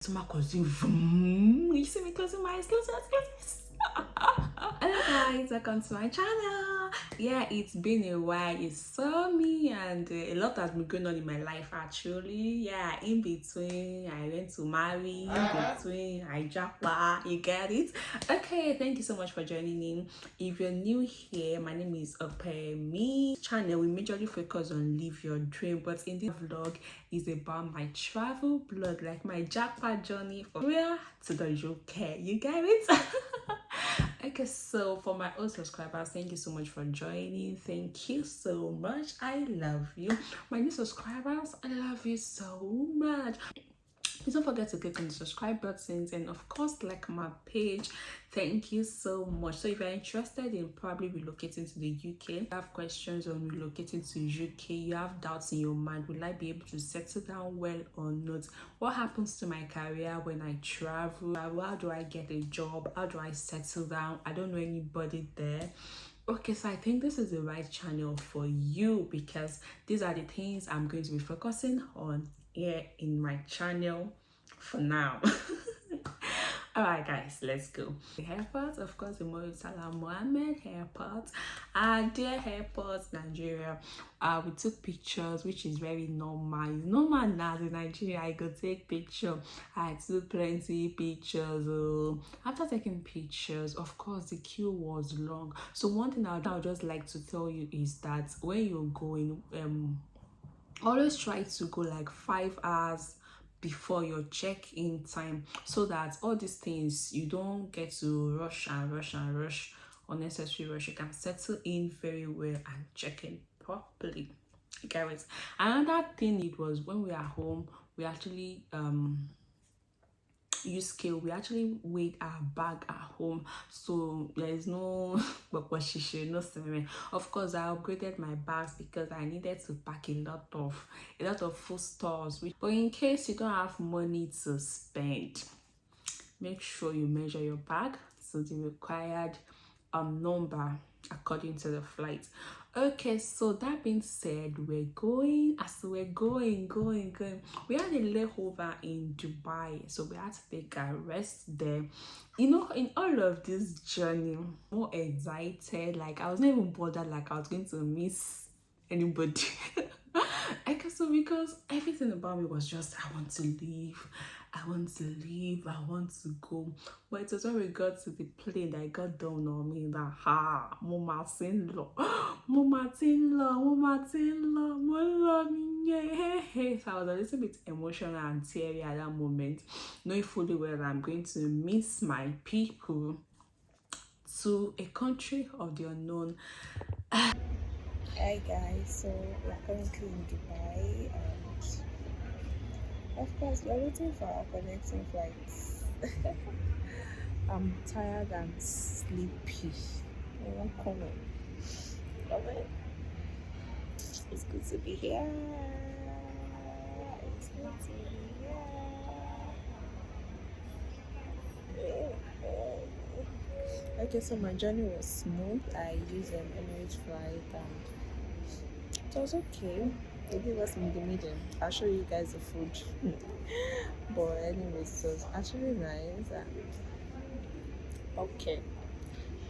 to my cousin. Vroom. You see me closing my eyes, closing my eyes. Hello guys, welcome to my channel. Yeah, it's been a while. You saw me and a lot has been going on in my life actually. Yeah, in between I went to marry, in between I Japa, you get it? Okay, thank you so much for joining in. If you're new here, my name is Me channel. We majorly focus on live your dream, but in this vlog is about my travel blog, like my Japa journey from where to the UK. You get it? Okay, so for my old subscribers, thank you so much for joining. Thank you so much. I love you. My new subscribers, I love you so much. Please don't forget to click on the subscribe buttons and of course like my page. Thank you so much. So if you're interested in probably relocating to the UK, you have questions on relocating to UK, you have doubts in your mind, will I be able to settle down well or not? What happens to my career when I travel? How do I get a job? How do I settle down? I don't know anybody there. Okay, so I think this is the right channel for you because these are the things I'm going to be focusing on here in my channel for now. All right guys, let's go. The airport, of course, the Salah Mohammed airport, dear airport, Nigeria. We took pictures, which is very normal. It's normal now in Nigeria. I could take picture. I took plenty pictures. After taking pictures, of course, the queue was long. So one thing I would just like to tell you is that when you're going, always try to go like 5 hours before your check-in time so that all these things you don't get to rush unnecessary rush. You can settle in very well and check in properly. Guys, another thing, it was when we are home, we actually use scale. We actually weighed our bag at home, so there is no no swimming. Of course, I upgraded my bags because I needed to pack a lot of food stores. But in case you don't have money to spend, make sure you measure your bag to the required number according to the flight. Okay, so that being said, we're going. As we're going, we had a layover in Dubai, so we had to take a rest there. You know, in all of this journey, more excited, like I was not even bothered like I was going to miss anybody. Okay, so because everything about me was just I want to leave, I want to leave, I want to go. But it was when we got to the plane that I got down on me that Mama Sinlo, Mama Tinlo. So I was a little bit emotional and teary at that moment, knowing fully well I'm going to miss my people to a country of the unknown. Hi guys, so we're currently in Dubai and of course we're waiting for our connecting flights. I'm tired and sleepy. I won't comment. It's good to be here. It's good to be here. Okay, so my journey was smooth. I used an Emirates flight and it was okay. They gave us medium. I'll show you guys the food. But anyways, it was actually nice and okay.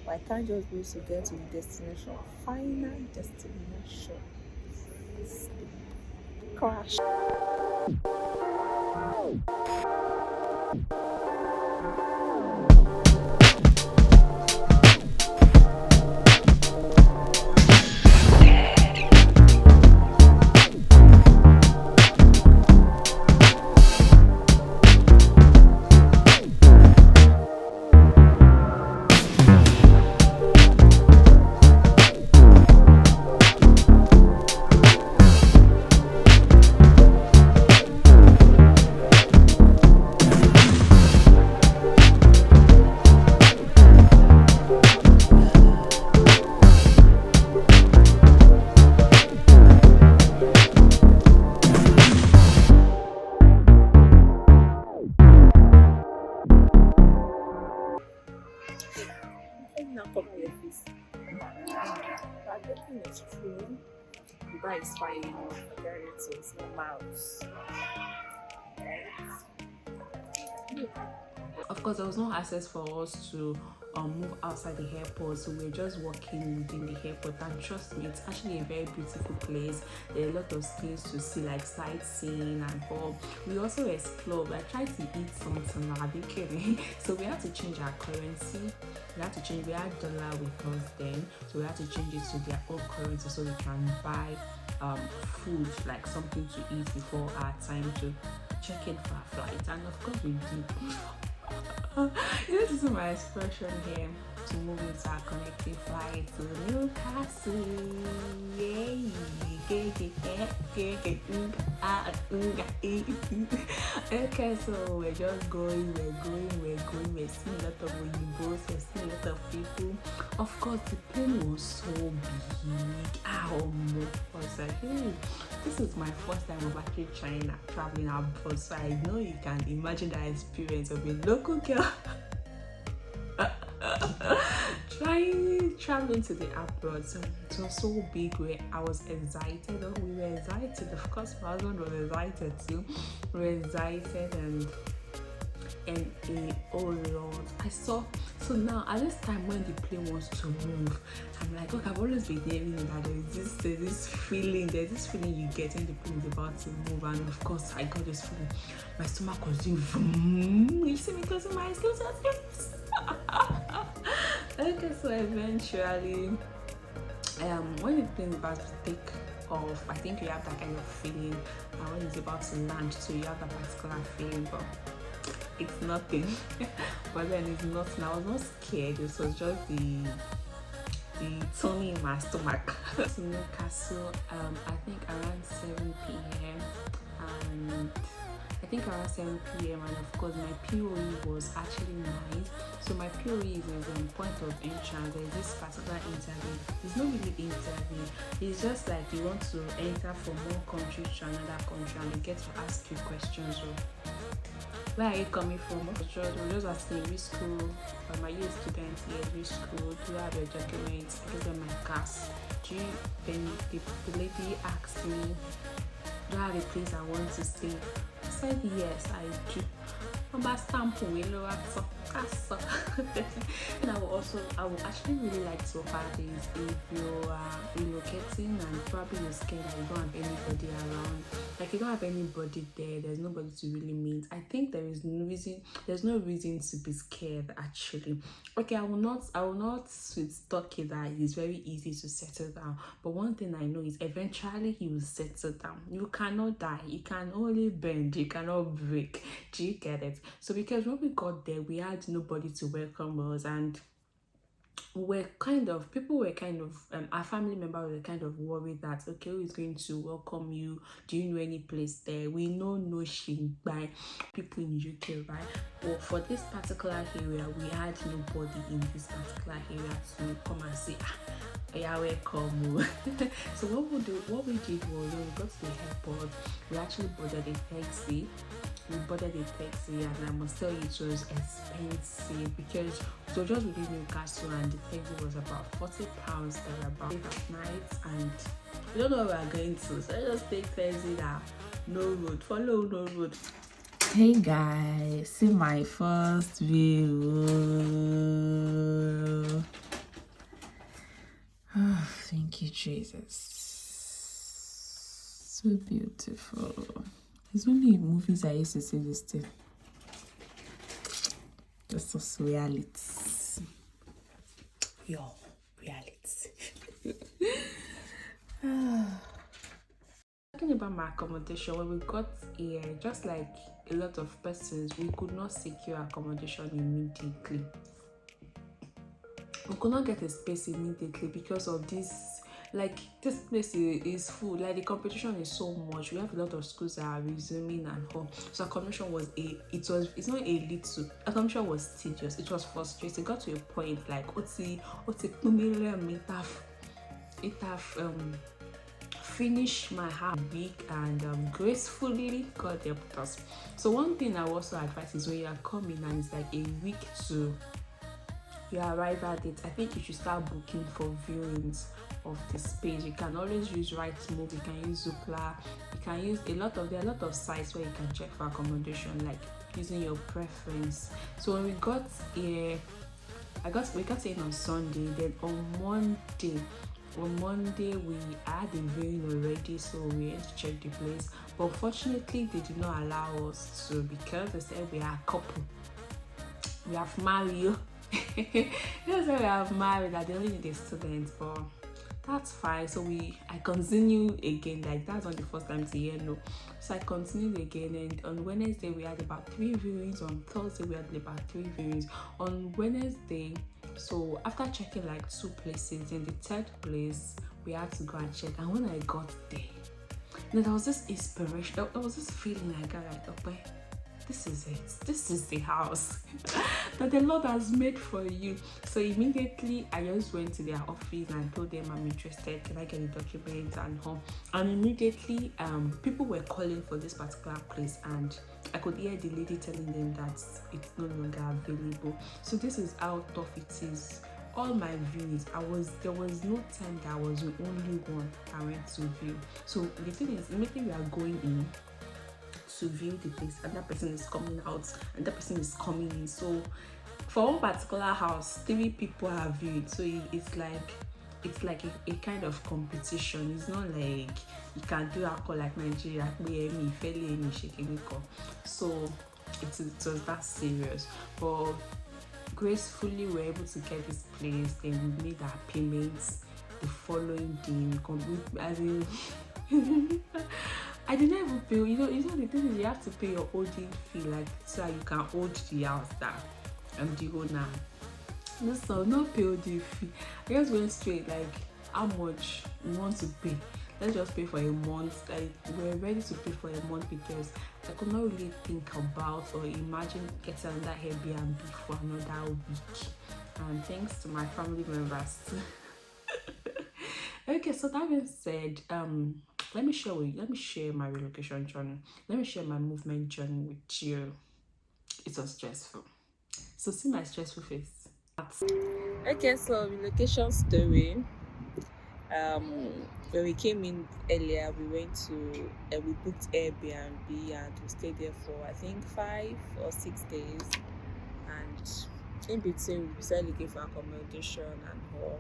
But I can't just wait to get to the destination. Final destination. Crash. Everything is true. Dubai is fine. Compared to some miles. Right? Of course, there was no access for us to move outside the airport, so we're just walking within the airport. And trust me, it's actually a very beautiful place. There are a lot of things to see, like sightseeing and all. We also explored. I tried to eat something so we had to change our currency. We had dollar with us then, so we had to change it to their own currency so we can buy food, like something to eat before our time to check in for our flight. And of course we did. This is my expression here to move into our connecting flight to Newcastle. Yay! Okay, so we're just going, we're seeing a lot of Oyinbos, we're seeing a lot of people. Of course, the plane was so big. I was like, hey, this is my first time of actually traveling abroad, so I know you can imagine the experience of a local girl traveling to the abroad. So it was so big. I was excited. We were excited. Of course, my husband was excited too. We were excited and oh Lord, so now at this time when the plane wants to move, I'm like, okay, I've always been hearing that there's this feeling you get when the plane is about to move, and of course I got this feeling. My stomach was doing vroom. You see me closing my eyes, okay, so eventually when the plane is about to take off, I think you have that kind of feeling, and when it's about to land, so you have that particular feeling, but it's nothing. But then it's nothing. I was not scared. It was just the tummy in my stomach. To Newcastle, I think around 7 p.m. and of course my POE was actually nice. So my POE is point of entrance. There's this particular interview. It's not really interview. It's just like you want to enter from one country to another country, and they get to ask you questions. So, where are you coming from? We're just asking which school. Am I a student here? Which school? Do you have your documents? I give them my class. Then the lady asked me, do I have a place I want to stay? I said yes, I do. And I would actually really like to offer this if you are relocating and probably you're scared that you don't have anybody around. Like you don't have anybody there, there's nobody to really meet. I think there's no reason to be scared actually. Okay, I will not sweet talk it that it's very easy to settle down. But one thing I know is eventually you will settle down. You cannot die, you can only bend, you cannot break. Do you get it? So because when we got there, we had nobody to welcome us, and people were kind of our family members were kind of worried that, okay, who is going to welcome you? Do you know any place there? We know no shit by people in UK, right? But for this particular area, we had nobody in this particular area to come and say, yeah, welcome. So what we did was when we got to the airport, we actually boarded a taxi. And I must tell you it was expensive because it was just within Newcastle, and the taxi was about £40 there about at night, and we don't know where we're going to, so I just take taxi that follow no road. Hey guys, see my first view. Oh, thank you, Jesus. So beautiful. It's only in movies I used to see this thing. Just us reality. Your reality. Talking about my accommodation, when we got here, just like a lot of persons, we could not secure accommodation immediately. We could not get a space immediately because of this. Like this place is full. Like the competition is so much. We have a lot of schools that are resuming and all. So accommodation accommodation was tedious. It was frustrating. It got to a point like it have finished my hard week, and gracefully God helped us. So one thing I also advise is when you are coming and it's like a week to your arrival date, I think you should start booking for viewings of this page. You can always use Rightmove, you can use Zoopla, you can use there are a lot of sites where you can check for accommodation. Like using your preference. So when we got here, we got in on Sunday. Then on Monday we had the viewing already, so we had to check the place. But unfortunately, they did not allow us to, because they said we are a couple. We have married. They said we have married, that they only need a student, but that's fine. So I continue again. Like, that's not the first time to hear no. So I continued again, and on Wednesday we had about 3 viewings. On Thursday we had about 3 viewings. On Wednesday, so after checking like 2 places, in the third place we had to go and check. And when I got there, there was this inspiration. There was this feeling I got like, okay, this is it. This is the house that the Lord has made for you. So immediately I just went to their office and told them I'm interested. Can I get the documents and home? And immediately people were calling for this particular place, and I could hear the lady telling them that it's no longer available. So this is how tough it is. All my views, there was no time that I was the only one I went to view. So the thing is, immediately we are going in to view the place, and that person is coming out, and that person is coming in. So for one particular house, 3 people are viewed. So it's like a kind of competition. It's not like you can do alcohol like Nigeria, so it was that serious. But gracefully we were able to get this place. Then we made our payments the following day. As in I didn't even pay. You know the thing is, you have to pay your holding fee, like, so that you can hold the house that I'm the owner. No, so not pay holding fee. I just went straight, like, how much you want to pay. Let's just pay for a month. Like, we're ready to pay for a month, because I could not really think about or imagine getting another Airbnb for another week. And thanks to my family members. Okay, so that being said, let me share my relocation journey. Let me share my movement journey with you. It was stressful. So see my stressful face. Okay, so relocation story. When we came in earlier, we booked Airbnb, and we stayed there for, I think, 5 or 6 days. And in between, we started looking for accommodation and all.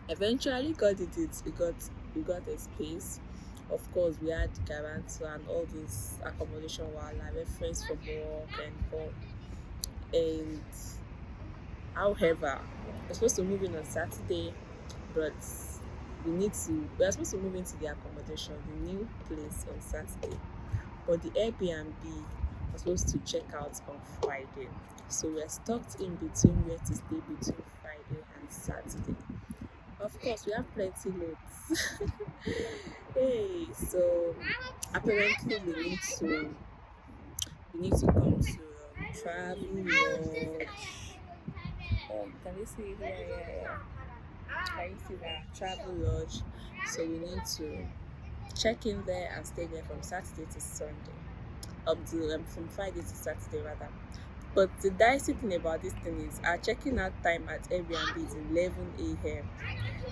Eventually got it. We got a space. Of course, we had guarantor and all those accommodation while I reference for work and all. And however, we're supposed to move in on Saturday, but we are supposed to move into the accommodation, the new place, on Saturday. But the Airbnb was supposed to check out on Friday. So we're stuck in between where to stay between Friday and Saturday. Of course, we have plenty loads. Hey, so apparently we need to come to Travel Lodge. Can you see it here? Yeah. Can you see that? Travel Lodge. So we need to check in there and stay there from Saturday to Sunday. From Friday to Saturday rather. But the dicey thing about this thing is our checking out time at Airbnb is 11 a.m.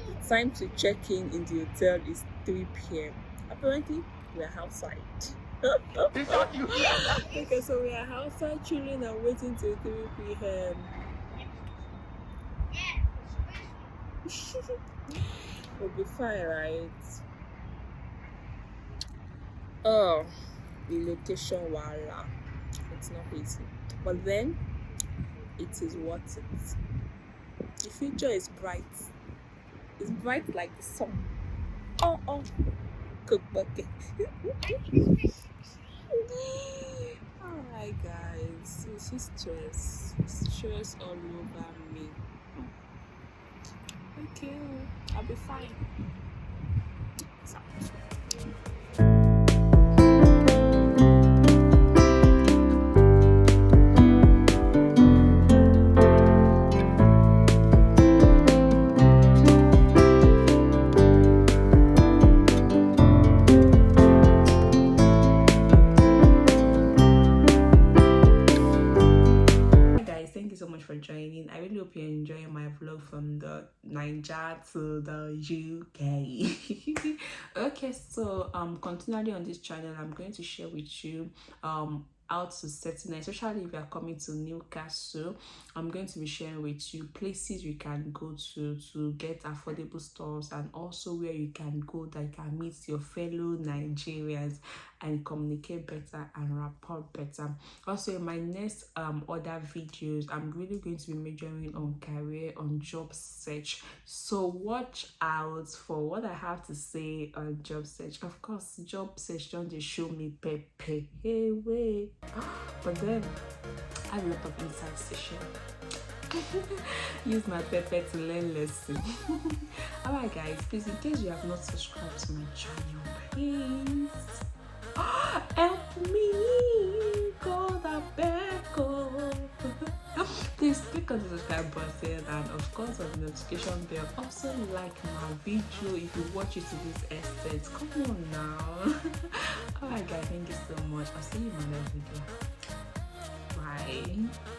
The time to check in the hotel is 3 p.m. Apparently, we are outside. Okay, so we are outside chilling and waiting till 3 p.m. We'll be fine, right? Oh, the location, voila. It's not easy. But then, it is worth it. The future is bright. It's bright like the sun. Oh. Cook bucket. Alright, guys. This is stress. Stress all over me. Okay, I'll be fine. For joining. I really hope you're enjoying my vlog from the Niger to the UK. Okay, so continually on this channel, I'm going to share with you how to settle in, especially if you are coming to Newcastle. I'm going to be sharing with you places you can go to get affordable stores, and also where you can go that you can meet your fellow Nigerians and communicate better and rapport better. Also, in my next other videos, I'm really going to be majoring on career, on job search, so watch out for what I have to say on job search. Of course, job search don't just show me pepe, hey way, but then I have a lot of inside session. Use my pepe to learn lesson. Alright guys, please, in case you have not subscribed to my channel, please help me, God, I beg. Please click on the subscribe button, and of course on the notification bell. Also like my video if you watch it to this extent. Come on now. Alright guys, thank you so much. I'll see you in my next video. Bye.